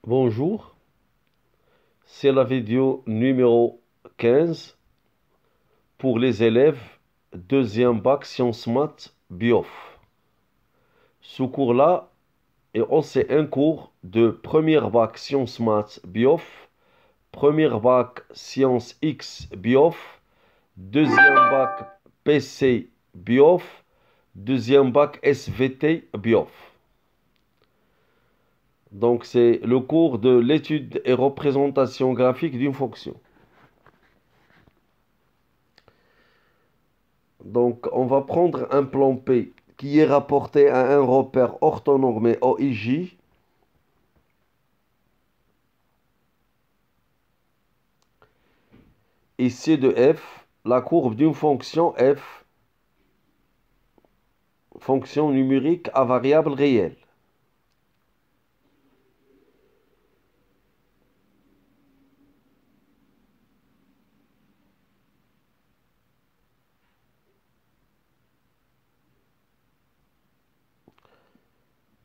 Bonjour, c'est la vidéo numéro 15 pour les élèves deuxième bac sciences maths BIOF. Ce cours-là est aussi un cours de première bac sciences maths BIOF, première bac sciences X BIOF, deuxième bac PC BIOF, deuxième bac SVT BIOF. Donc, c'est le cours de l'étude et représentation graphique d'une fonction. Donc, on va prendre un plan P qui est rapporté à un repère orthonormé OIJ. Et C de f, la courbe d'une fonction f, fonction numérique à variable réelle.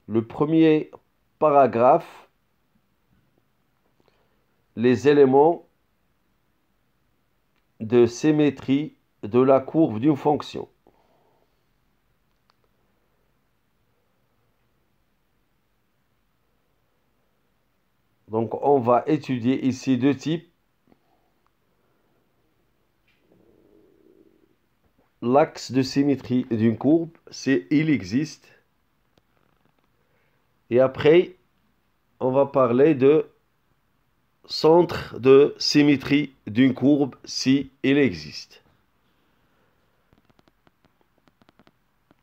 Le premier paragraphe, les éléments de symétrie de la courbe d'une fonction. Donc, on va étudier ici deux types. L'axe de symétrie d'une courbe, il existe. Et après, on va parler de centre de symétrie d'une courbe si il existe.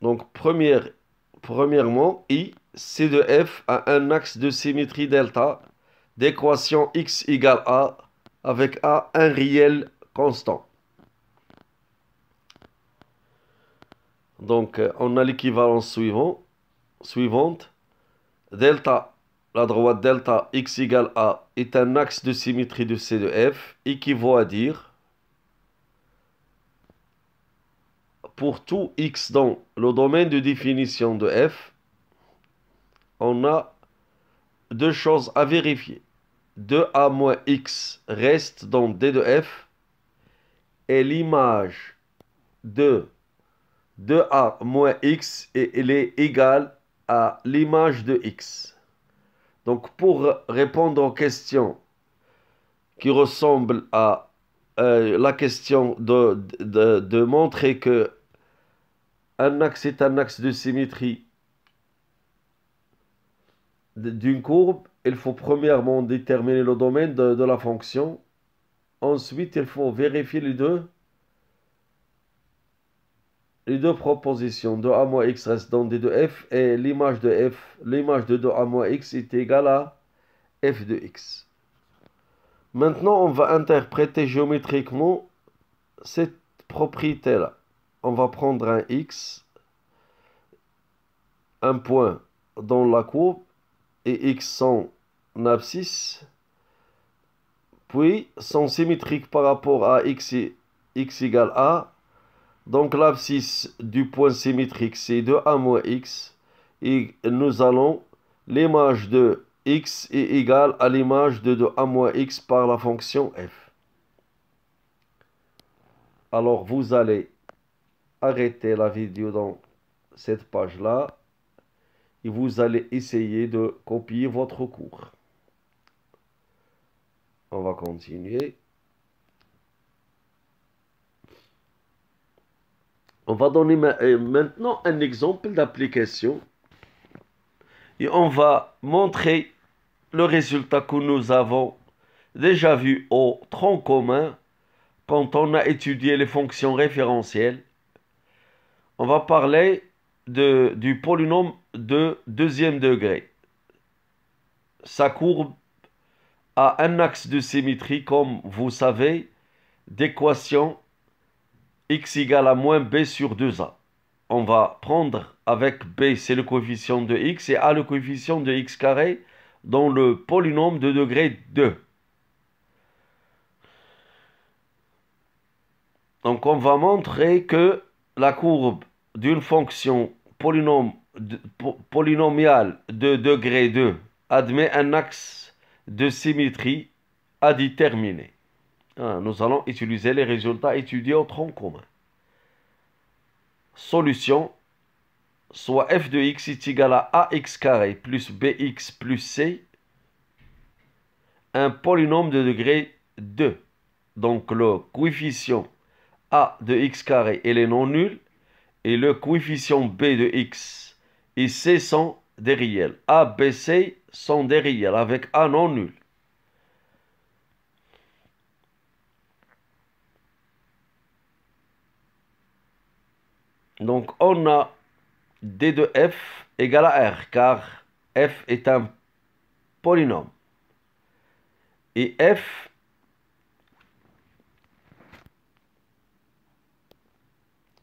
Donc, premièrement, I, C de f a un axe de symétrie delta d'équation x égale a avec a un réel constant. Donc, on a l'équivalence suivante. Delta, la droite delta x égale a est un axe de symétrie de C de f, équivaut à dire, pour tout x dans le domaine de définition de f, on a deux choses à vérifier. 2a moins x reste dans D de f et l'image de 2a moins x elle est égale à l'image de x. Donc pour répondre aux questions qui ressemblent à la question de montrer que un axe est un axe de symétrie d'une courbe, il faut premièrement déterminer le domaine de la fonction. Ensuite, il faut vérifier les deux propositions. 2a moins x reste dans D de f et l'image de 2a moins x est égale à f de x. Maintenant, on va interpréter géométriquement cette propriété-là. On va prendre un x, un point dans la courbe, et x son abscisse, puis sont symétriques par rapport à x égale a. Donc l'abscisse du point symétrique c'est 2a moins x, et nous allons, l'image de x est égale à l'image de 2a moins x par la fonction f. Alors vous allez arrêter la vidéo dans cette page-là et vous allez essayer de copier votre cours. On va continuer. On va donner maintenant un exemple d'application et on va montrer le résultat que nous avons déjà vu au tronc commun quand on a étudié les fonctions référentielles. On va parler du polynôme de deuxième degré. Sa courbe a un axe de symétrie, comme vous savez, d'équation x égale à moins b sur 2a. On va prendre avec b, c'est le coefficient de x, et a le coefficient de x carré dans le polynôme de degré 2. Donc on va montrer que la courbe d'une fonction polynomiale de degré 2 admet un axe de symétrie à déterminer. Nous allons utiliser les résultats étudiés au tronc commun. Solution, soit f de x est égal à ax carré plus bx plus c, un polynôme de degré 2. Donc le coefficient a de x carré est non nul et le coefficient b de x et c sont des réels. A, b, c sont des réels avec a non nul. Donc on a d de f égale à r, car f est un polynôme. Et f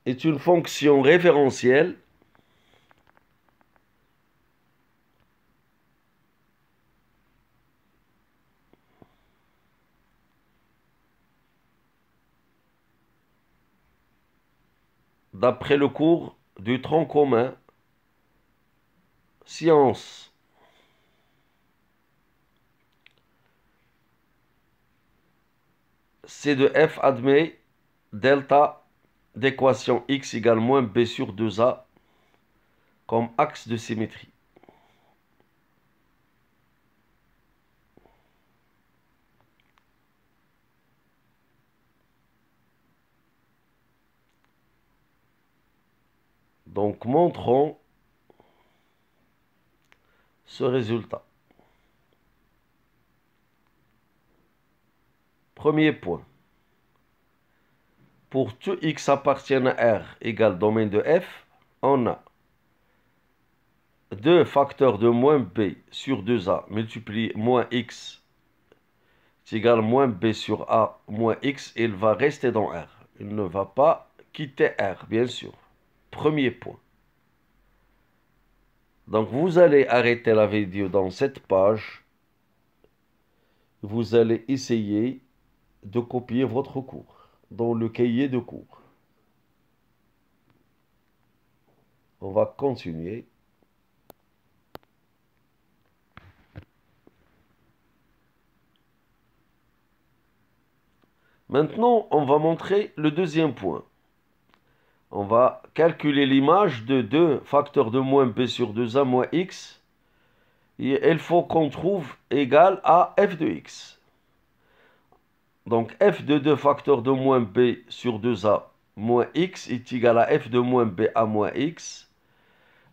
est une fonction référentielle d'après le cours du tronc commun sciences. C de f admet delta d'équation x égale moins b sur 2a comme axe de symétrie. Donc montrons ce résultat. Premier point. Pour tout x appartiennent à R égale domaine de f, on a 2 facteurs de moins b sur 2a multiplié moins x est égal à moins b sur a moins x, et il va rester dans R. Il ne va pas quitter R, bien sûr. Premier point. Donc vous allez arrêter la vidéo dans cette page. Vous allez essayer de copier votre cours dans le cahier de cours. On va continuer. Maintenant, on va montrer le deuxième point. On va calculer l'image de 2 facteurs de moins b sur 2a moins x. Et il faut qu'on trouve égal à f de x. Donc f de 2 facteurs de moins b sur 2a moins x est égal à f de moins b à moins x.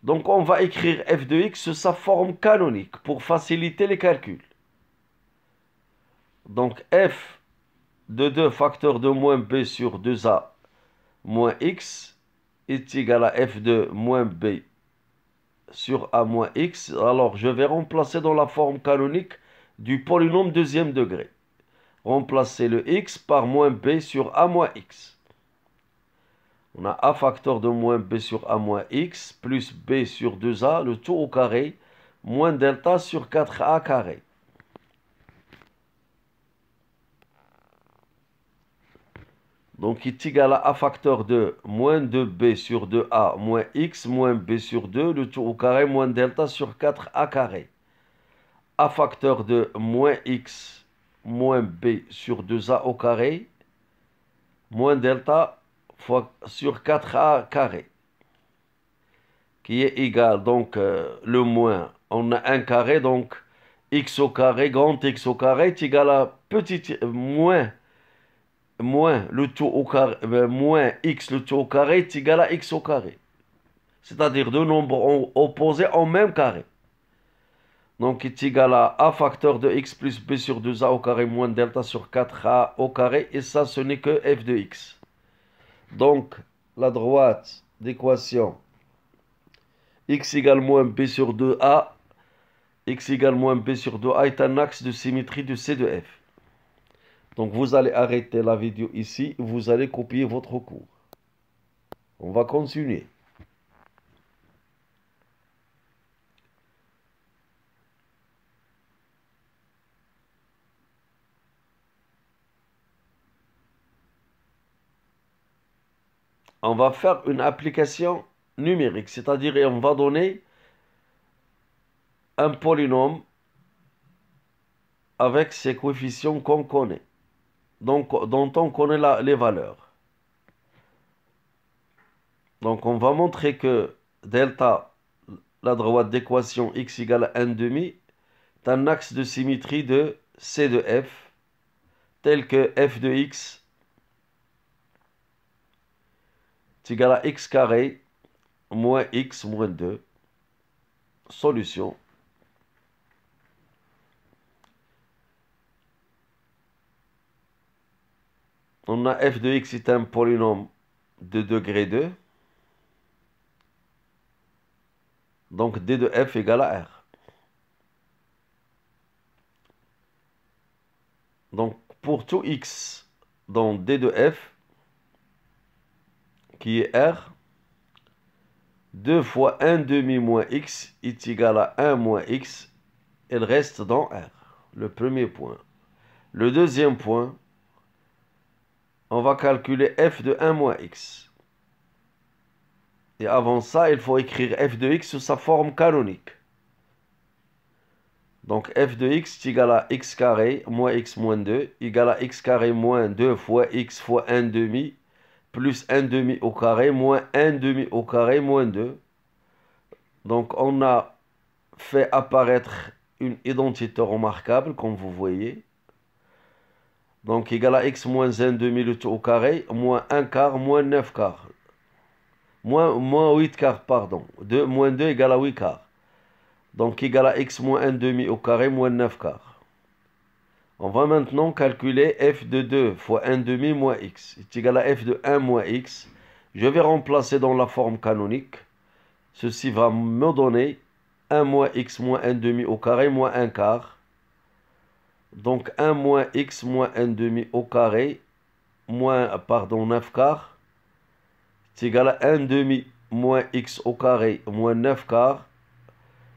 Donc on va écrire f de x sous sa forme canonique pour faciliter les calculs. Donc f de 2 facteurs de moins b sur 2a moins x est égal à f de moins b sur a moins x. Alors je vais remplacer dans la forme canonique du polynôme deuxième degré. Remplacer le x par moins b sur a moins x. On a a facteur de moins b sur a moins x plus b sur 2a, le tout au carré, moins delta sur 4a carré. Donc, il est égal à a facteur de moins 2b sur 2a moins x moins b sur 2, le tout au carré, moins delta sur 4a carré. A facteur de moins x moins b sur 2a au carré, moins delta fois sur 4a carré, qui est égal, donc le moins, on a un carré, donc x au carré, grand x au carré est égal à petit moins le tout au carré, moins x le tout au carré est égal à x au carré. C'est-à-dire deux nombres opposés en même carré. Donc, est égal à a facteur de x plus b sur 2a au carré moins delta sur 4a au carré. Et ça, ce n'est que f de x. Donc, la droite d'équation x égale moins b sur 2a, x égale moins b sur 2a est un axe de symétrie de C de f. Donc, vous allez arrêter la vidéo ici. Vous allez copier votre cours. On va continuer. On va faire une application numérique, c'est-à-dire on va donner un polynôme avec ces coefficients qu'on connaît, donc, dont on connaît les valeurs. Donc on va montrer que delta, la droite d'équation x égale à 1 demi, est un axe de symétrie de C de f, tel que f de x est égal à x carré moins x moins 2. Solution. On a f de x est un polynôme de degré 2. Donc d de f égale à r. Donc pour tout x dans d de f, qui est r, 2 fois 1 demi moins x est égal à 1 moins x. Elle reste dans R. Le premier point. Le deuxième point, on va calculer f de 1 moins x. Et avant ça, il faut écrire f de x sous sa forme canonique. Donc f de x est égal à x carré moins x moins 2 égale à x carré moins 2 fois x fois 1 demi plus 1 demi au carré moins 1 demi au carré moins 2. Donc on a fait apparaître une identité remarquable, comme vous voyez. Donc égal à x moins 1 demi le tout au carré, moins 1 quart, moins 9 quarts. Moins 8 quarts, pardon. Moins 2 égale à 8 quarts. Donc égal à x moins 1 demi au carré, moins 9 quarts. On va maintenant calculer f de 2 fois 1 demi moins x. C'est égal à f de 1 moins x. Je vais remplacer dans la forme canonique. Ceci va me donner 1 moins x moins 1 demi au carré moins 1 quart. Donc 1 moins x moins 1 demi au carré moins, 9 quarts. C'est égal à 1 demi moins x au carré moins 9 quarts.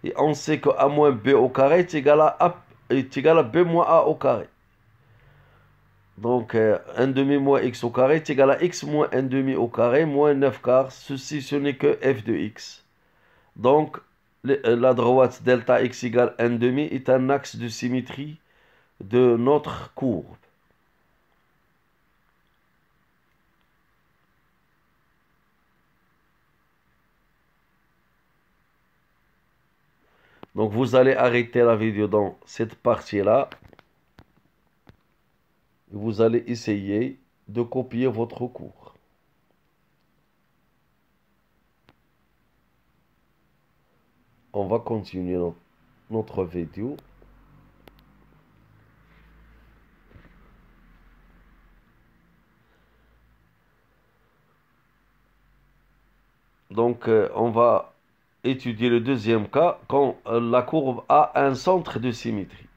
Et on sait que a moins b au carré est égal à b moins a au carré. Donc 1 demi moins x au carré est égal à x moins 1 demi au carré moins 9 quarts. Ceci, ce n'est que f de x. Donc la droite delta x égale 1 demi est un axe de symétrie de notre courbe. Donc vous allez arrêter la vidéo dans cette partie-là. Vous allez essayer de copier votre cours. On va continuer notre vidéo. Donc on va étudier le deuxième cas quand la courbe a un centre de symétrie.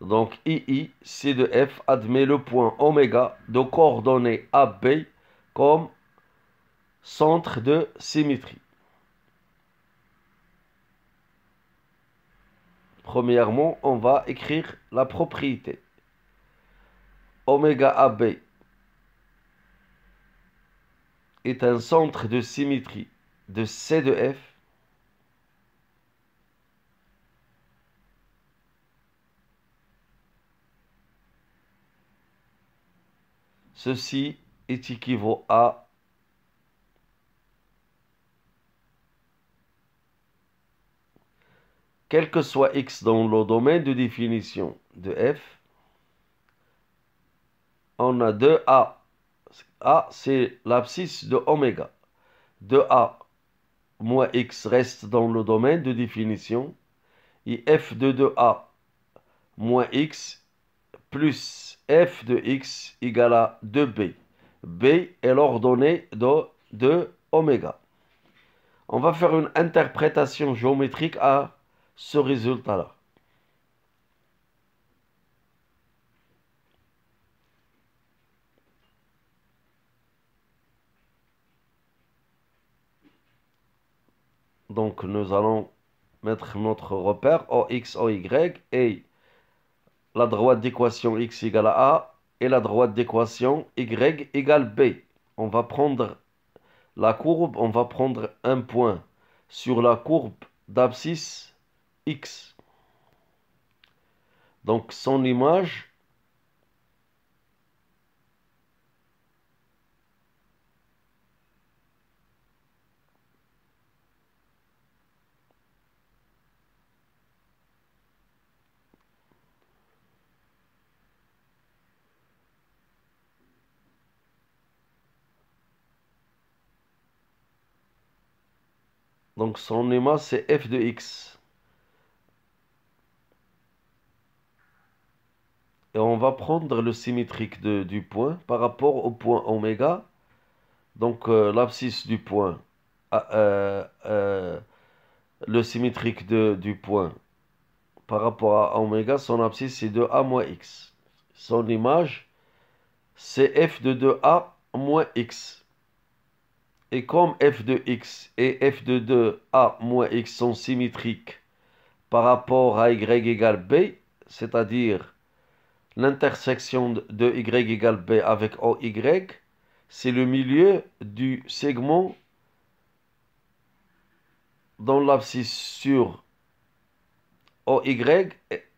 Donc II, C de F admet le point oméga de coordonnées AB comme centre de symétrie. Premièrement, on va écrire la propriété. Oméga AB est un centre de symétrie de C de F Ceci est équivaut à quel que soit x dans le domaine de définition de f, on a 2a. A, c'est l'abscisse de oméga. 2a moins x reste dans le domaine de définition. Et f de 2a moins x plus f de x égale à 2b. B est l'ordonnée de oméga. On va faire une interprétation géométrique à ce résultat-là. Donc nous allons mettre notre repère OX, OY et la droite d'équation x égale à A et la droite d'équation y égale B. On va prendre la courbe, on va prendre un point sur la courbe d'abscisse x. Donc son image, donc son image c'est f de x. Et on va prendre le symétrique du point par rapport au point oméga. Donc l'abscisse du point, le symétrique du point par rapport à oméga, son abscisse c'est 2a moins x. Son image c'est f de 2a moins x. Et comme f de x et f de 2a moins x sont symétriques par rapport à y égale b, c'est-à-dire l'intersection de y égale b avec oy, c'est le milieu du segment dont l'abscisse sur oy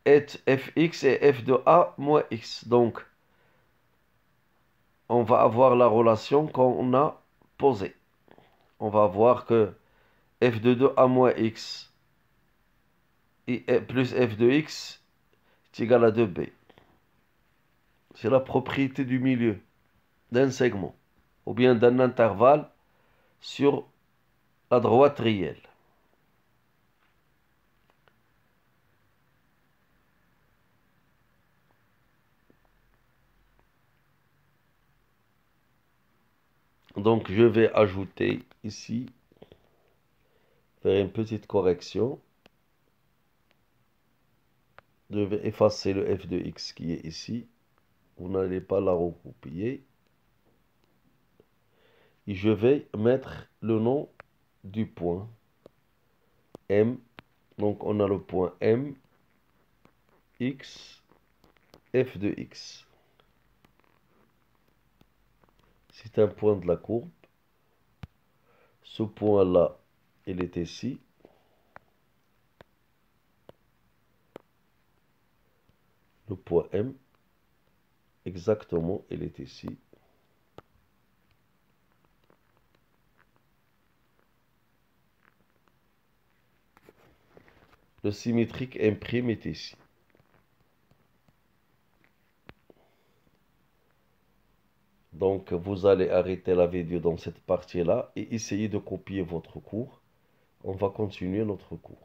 est fx et f de a moins x. Donc, on va avoir la relation qu'on a posée. On va voir que f de 2a moins x plus f de x est égal à 2b. C'est la propriété du milieu d'un segment ou bien d'un intervalle sur la droite réelle. Donc je vais ajouter ici, faire une petite correction. Je vais effacer le f de x qui est ici. Vous n'allez pas la recopier. Et je vais mettre le nom du point M. Donc on a le point M, X, f de x. C'est un point de la courbe. Ce point-là, il est ici. Le point M, exactement, il est ici. Le symétrique M' est ici. Donc, vous allez arrêter la vidéo dans cette partie-là et essayer de copier votre cours. On va continuer notre cours.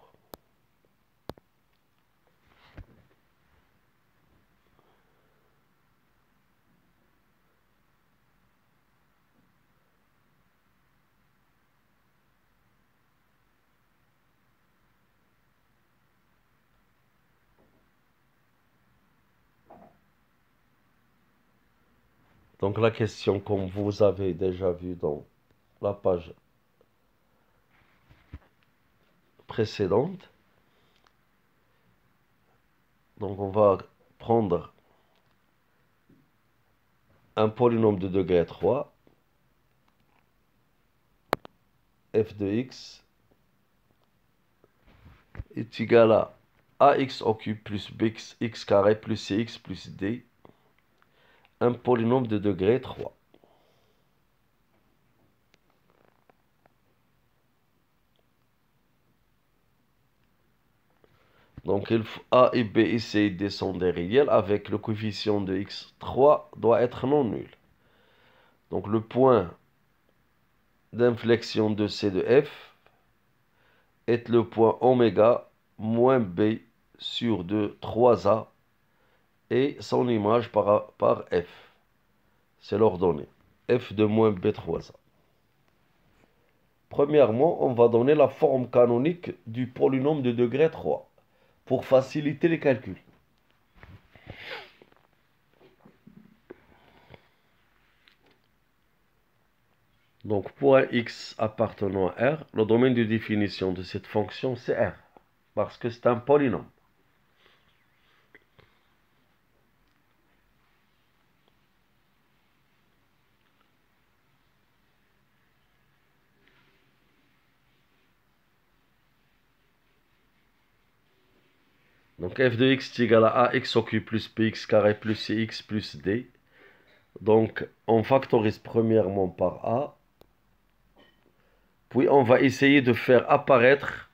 Donc, la question, comme vous avez déjà vu dans la page précédente, donc on va prendre un polynôme de degré 3, f de x est égal à ax au cube plus bx x carré plus cx plus d, un polynôme de degré 3. Donc a et b et c et d sont des réels avec le coefficient de x3 doit être non nul. Donc le point d'inflexion de C de F est le point oméga moins B sur 2 3A et son image par F. C'est l'ordonnée. F de moins B 3A. Premièrement, on va donner la forme canonique du polynôme de degré 3 pour faciliter les calculs. Donc pour un x appartenant à R, le domaine de définition de cette fonction c'est R, parce que c'est un polynôme. Donc f de x est égal à ax au cube plus bx carré plus cx plus d. Donc on factorise premièrement par a. Puis on va essayer de faire apparaître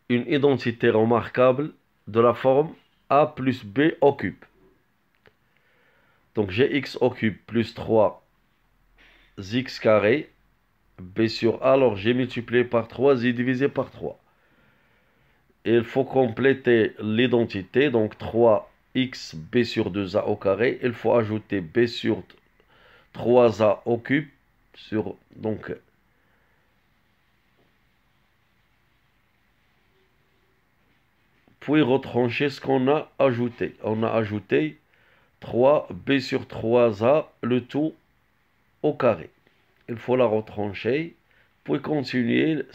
une identité remarquable de la forme a plus b au cube. Donc j'ai x au cube plus 3x carré, b sur a, alors j'ai multiplié par 3 et divisé par 3. Et il faut compléter l'identité, donc 3x b sur 2a au carré. Il faut ajouter b sur 3a au cube, donc puis retrancher ce qu'on a ajouté. On a ajouté 3b sur 3a, le tout au carré. Il faut la retrancher, puis continuer,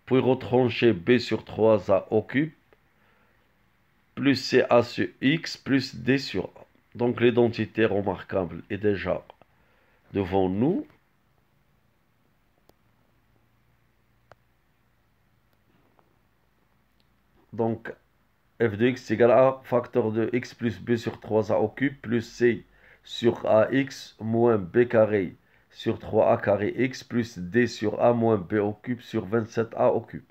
puis retrancher b sur 3a au cube, plus ca sur x, plus d sur a. Donc l'identité remarquable est déjà devant nous. Donc f de x égale à facteur de x plus b sur 3a au cube, plus c sur ax moins b carré sur 3a carré x, plus d sur a moins b au cube sur 27a au cube.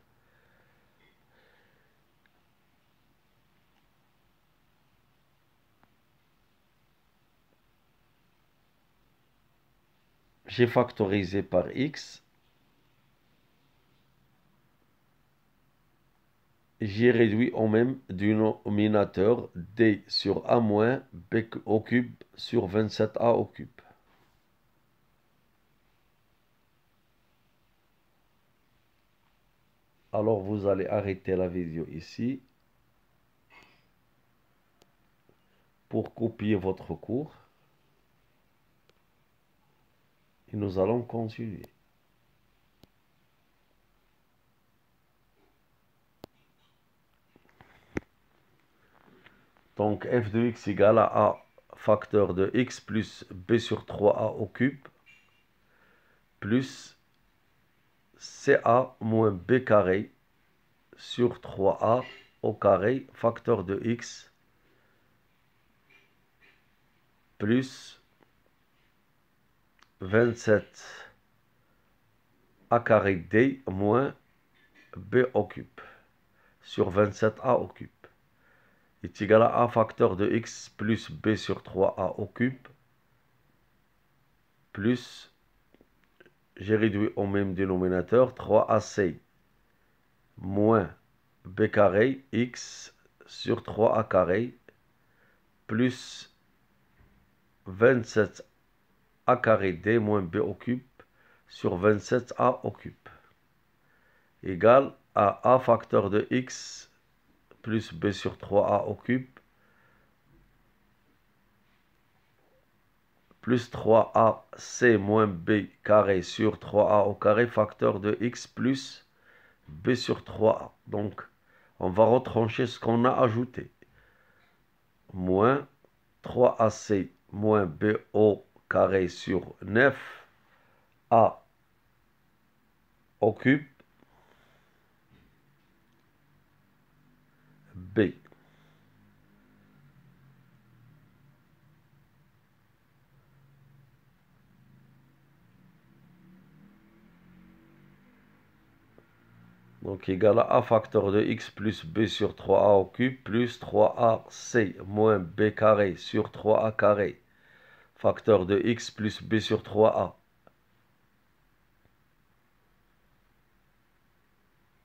J'ai factorisé par x. J'ai réduit au même dénominateur d sur a moins b au cube sur 27a au cube. Alors vous allez arrêter la vidéo ici pour copier votre cours. Et nous allons continuer. Donc f de x égale à a facteur de x plus b sur 3a au cube plus ca moins b carré sur 3a au carré facteur de x plus 27 a carré d moins b au cube sur 27a au cube est égal à a facteur de x plus b sur 3a au cube plus, j'ai réduit au même dénominateur, 3ac moins b carré x sur 3a carré plus 27a carré d moins b au cube sur 27a au cube égale à a facteur de x plus b sur 3a au cube plus 3ac moins b carré sur 3a au carré facteur de x plus b sur 3a. Donc, on va retrancher ce qu'on a ajouté. Moins 3ac moins b au carré sur 9a au cube b. Donc égal à a facteur de x plus b sur 3a au cube plus 3ac moins b carré sur 3a carré facteur de x plus b sur 3a.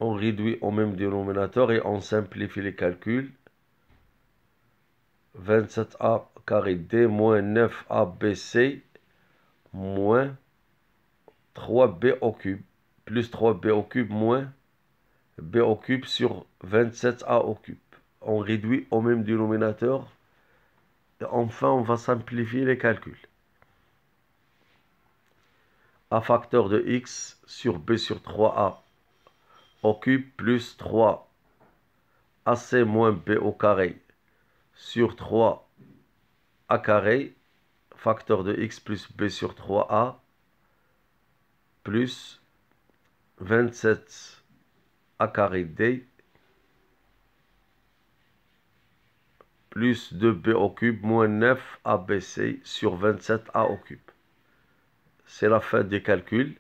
On réduit au même dénominateur et on simplifie les calculs. 27a carré d moins 9abc moins 3b au cube plus 3b au cube moins b au cube sur 27a au cube. On réduit au même dénominateur. Et enfin, on va simplifier les calculs. A facteur de x sur b sur 3a au cube plus 3ac moins b au carré sur 3a carré facteur de x plus b sur 3a plus 27a carré d plus 2b au cube moins 9abc sur 27a au cube. C'est la fin des calculs.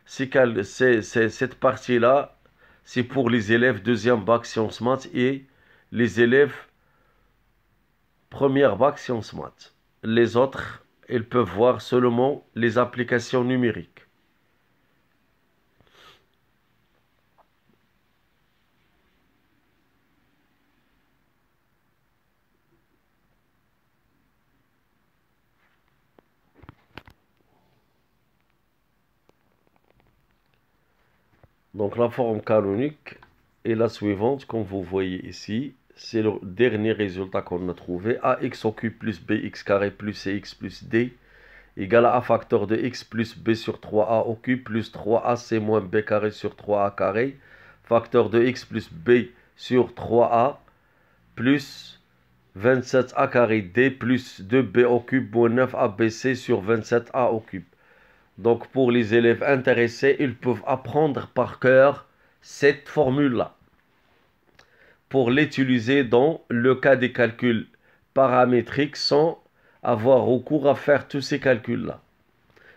Cette partie-là, c'est pour les élèves deuxième bac sciences maths et les élèves première bac sciences maths. Les autres, ils peuvent voir seulement les applications numériques. Donc la forme canonique est la suivante, comme vous voyez ici. C'est le dernier résultat qu'on a trouvé. Ax au cube plus bx carré plus cx plus d égale à a facteur de x plus b sur 3a au cube plus 3ac moins b carré sur 3a carré. Facteur de x plus b sur 3a plus 27a carré d plus 2b au cube moins 9abc sur 27a au cube. Donc pour les élèves intéressés, ils peuvent apprendre par cœur cette formule-là pour l'utiliser dans le cas des calculs paramétriques sans avoir recours à faire tous ces calculs-là.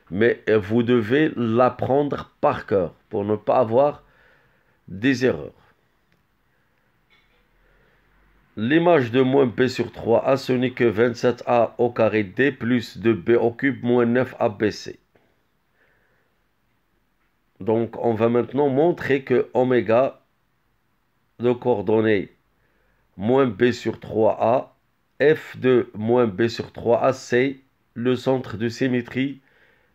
Mais vous devez l'apprendre par cœur pour ne pas avoir des erreurs. L'image de moins b sur 3a, ce n'est que 27a au carré d plus 2b au cube moins 9abc. Donc, on va maintenant montrer que oméga de coordonnées moins b sur 3a, f de moins b sur 3a, c'est le centre de symétrie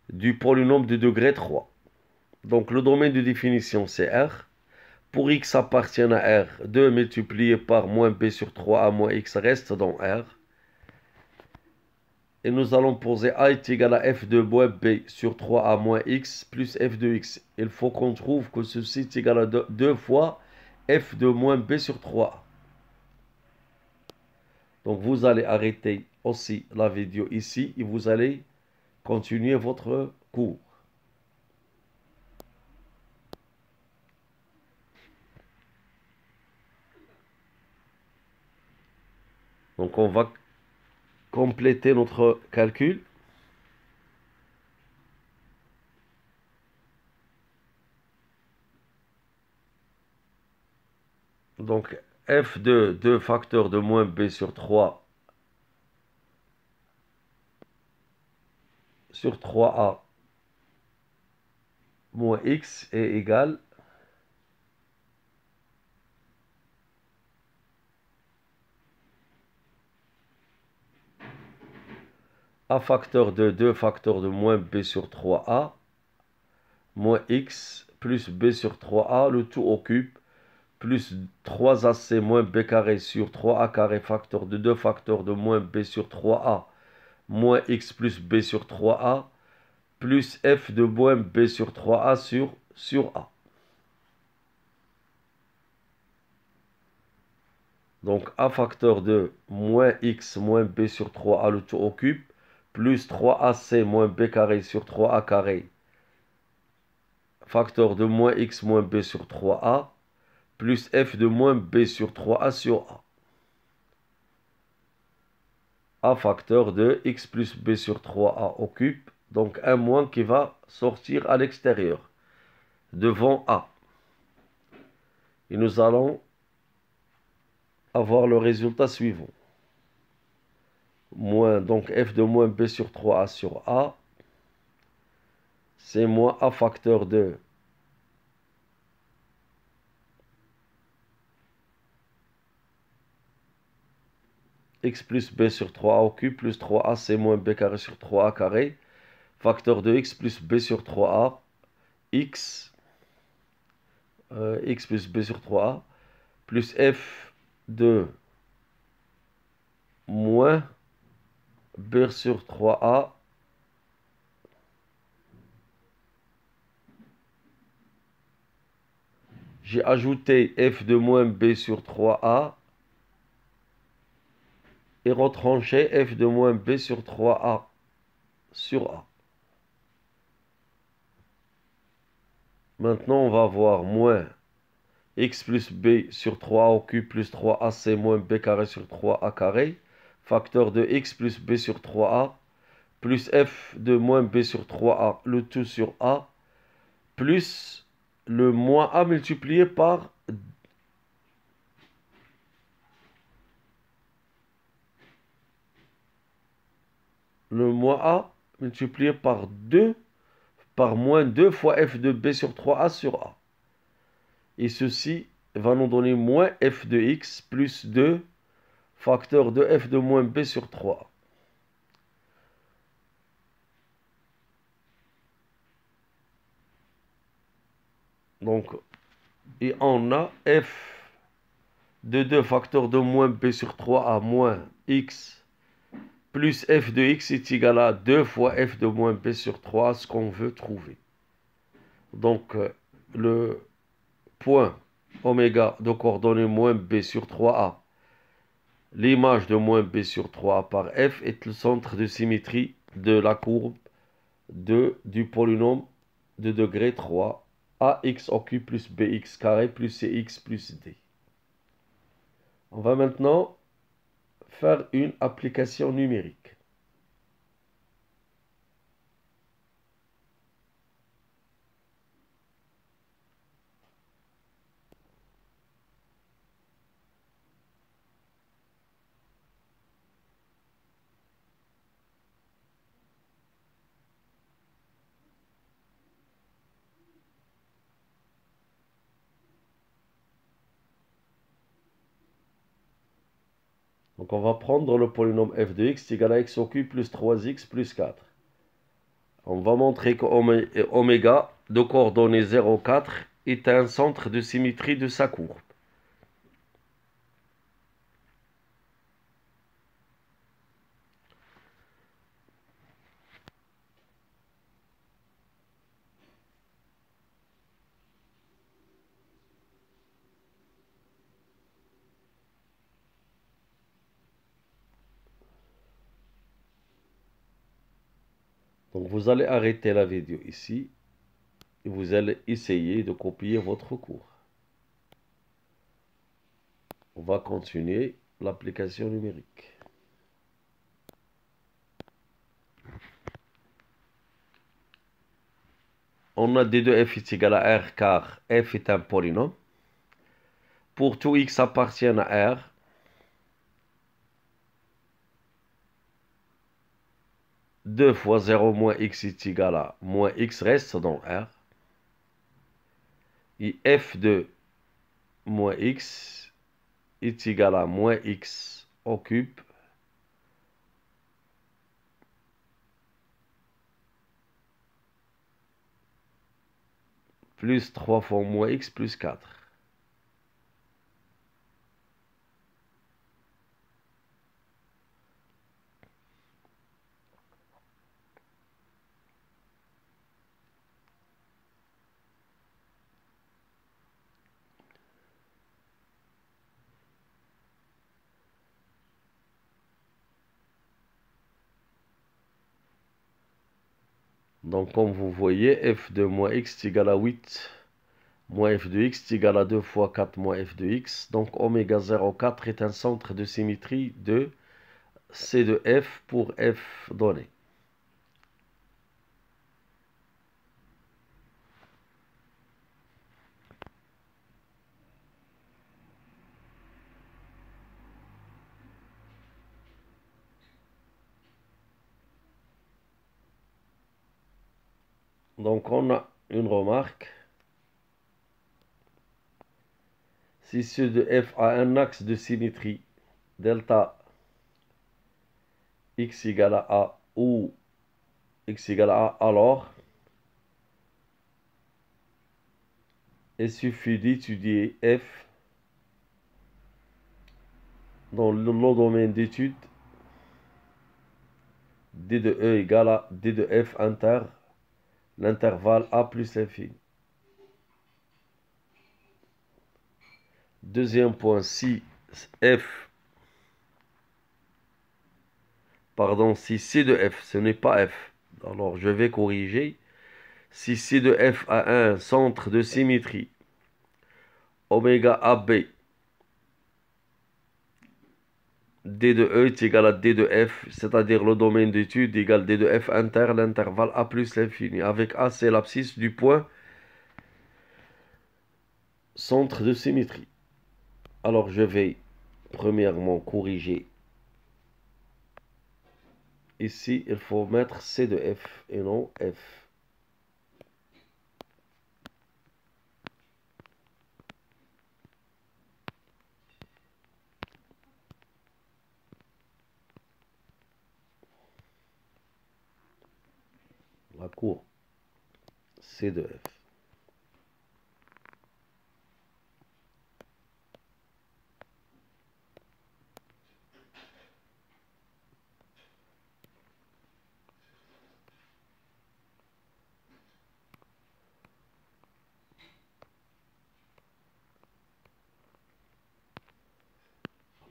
du polynôme de degré 3. Donc, le domaine de définition, c'est R. Pour x appartient à R, 2 multiplié par moins b sur 3a moins x reste dans R. Et nous allons poser a est égal à f de moins b sur 3a moins x plus f de x. Il faut qu'on trouve que ceci est égal à 2 fois f de moins b sur 3a. Donc vous allez arrêter aussi la vidéo ici et vous allez continuer votre cours. Donc on va compléter notre calcul. Donc f de 2 facteur de moins b sur 3 sur 3a moins x est égal a facteur de 2 facteur de moins b sur 3a moins x plus b sur 3a, le tout au cube, plus 3ac moins b carré sur 3a carré facteur de 2 facteur de moins b sur 3a moins x plus b sur 3a plus f de moins b sur 3a sur a. Donc a facteur de moins x moins b sur 3a le tout au cube plus 3ac moins b carré sur 3a carré facteur de moins x moins b sur 3a plus f de moins b sur 3a sur a facteur de x plus b sur 3a au cube, donc un moins qui va sortir à l'extérieur, devant a. Et nous allons avoir le résultat suivant. Moins, donc f de moins b sur 3a sur a, c'est moins a facteur de x plus b sur 3a au cube plus 3ac moins b carré sur 3a carré, facteur de x plus b sur 3a, x plus b sur 3a, plus f de moins b sur 3a j'ai ajouté f de moins b sur 3a et retranché f de moins b sur 3a sur a. Maintenant, on va avoir moins x plus b sur 3a au cube plus 3ac moins b carré sur 3a carré. facteur de x plus b sur 3a, plus f de moins b sur 3a, le tout sur a, plus le moins a multiplié par le moins a multiplié par 2, par moins 2 fois f de b sur 3a sur a. Et ceci va nous donner moins f de x plus 2 facteur de f de moins b sur 3a. Donc, et on a f de 2 facteur de moins b sur 3a moins x plus f de x est égal à 2 fois f de moins b sur 3, ce qu'on veut trouver. Donc, le point oméga de coordonnées moins b sur 3a, l'image de moins b sur 3a par f est le centre de symétrie de la courbe du polynôme de degré 3, ax au cube plus bx carré plus cx plus d. On va maintenant faire une application numérique. Donc on va prendre le polynôme f de x égal à x au cube plus 3x plus 4. On va montrer que oméga de coordonnées 0, 4 est un centre de symétrie de sa courbe. Donc vous allez arrêter la vidéo ici et vous allez essayer de copier votre cours. On va continuer l'application numérique. On a d de f est égal à r car f est un polynôme. Pour tout x appartient à R, deux fois 0 moins x est égal à moins x reste dans R. Et f de moins x est égal à moins x au cube plus 3 fois moins x plus 4. Donc, comme vous voyez, f de moins x est égal à 8 moins f de x est égal à 2 fois 4 moins f de x. Donc, oméga 0,4 est un centre de symétrie de C de f pour f donné. Donc, on a une remarque. Si C de f a un axe de symétrie delta x égale à a ou x égale à a, alors il suffit d'étudier f dans le domaine d'étude d de e égale à d de f inter l'intervalle a plus l'infini. Deuxième point, si si C de f, ce n'est pas f, alors je vais corriger. Si C de f a un centre de symétrie oméga AB D de E est égal à D de F, c'est-à-dire le domaine d'étude égale D de F inter l'intervalle A plus l'infini. Avec A, c'est l'abscisse du point centre de symétrie. Alors, je vais premièrement corriger. Ici, il faut mettre C de F et non F. La courbe C de F.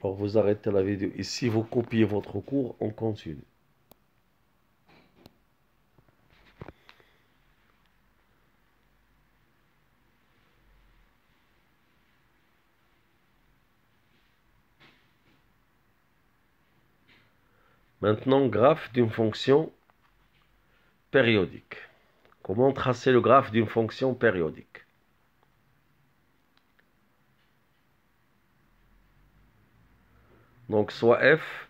Alors, vous arrêtez la vidéo ici, vous copiez votre cours, on continue. Maintenant, graphe d'une fonction périodique. Comment tracer le graphe d'une fonction périodique? Donc, soit f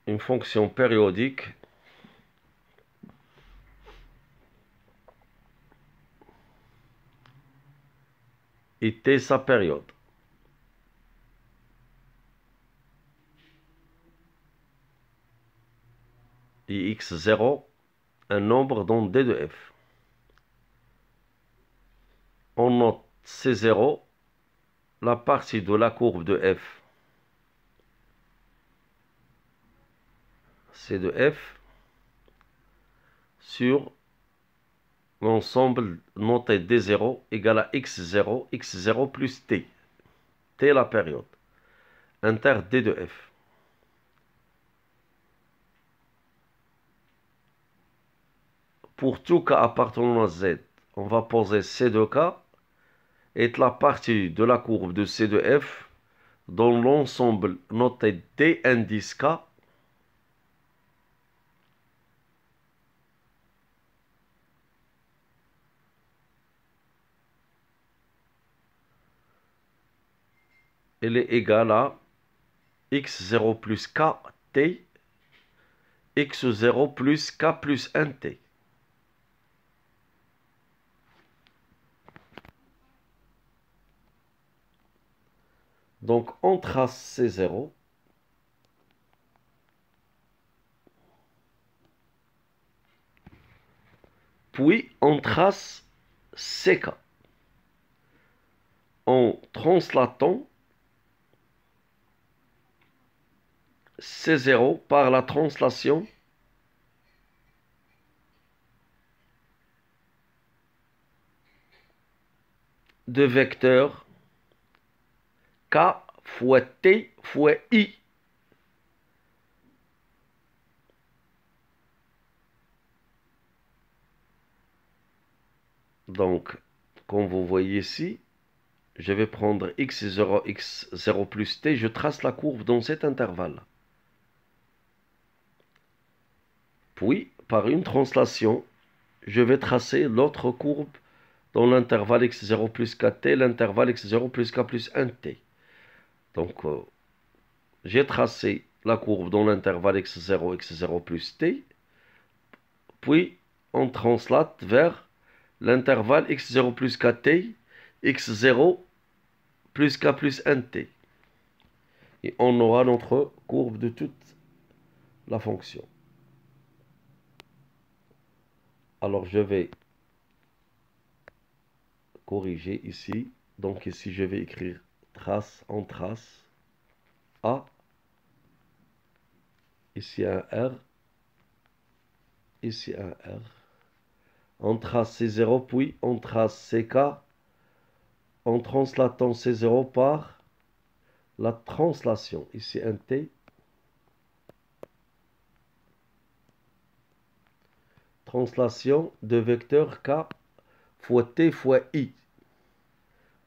une fonction périodique et t sa période. Et x0, un nombre dans D de f. On note C0, la partie de la courbe de f. C de f sur l'ensemble noté D0 égale à x0, x0 plus t. T la période. Inter D de f. Pour tout cas appartenant à Z, on va poser C de K est la partie de la courbe de C de F dans l'ensemble noté D indice K elle est égale à x0 plus kt, x0 plus k plus 1t. Donc, on trace C0. Puis, on trace CK. En translatant C0 par la translation de vecteur K fois T fois I. Donc, comme vous voyez ici, je vais prendre x0, x0 plus t, je trace la courbe dans cet intervalle. Puis, par une translation, je vais tracer l'autre courbe dans l'intervalle x0 plus kt, l'intervalle x0 plus k plus 1t. Donc, j'ai tracé la courbe dans l'intervalle x0, x0 plus t, puis on translate vers l'intervalle x0 plus kt, x0 plus k plus 1t. Et on aura notre courbe de toute la fonction. Alors, je vais corriger ici. Donc, ici, je vais écrire trace en trace A. Ici, un R. Ici, un R. On trace C0, puis on trace CK en translatant C0 par la translation. Ici, un T. Translation de vecteur K fois T fois I.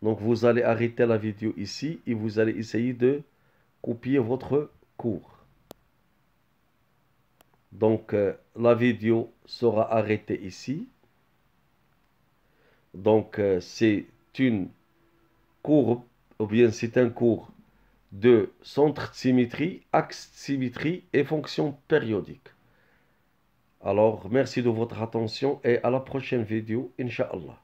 Donc vous allez arrêter la vidéo ici et vous allez essayer de copier votre cours. Donc la vidéo sera arrêtée ici. Donc c'est une courbe, ou bien c'est un cours de centre de symétrie, axe de symétrie et fonction périodique. Alors merci de votre attention et à la prochaine vidéo, Inch'Allah.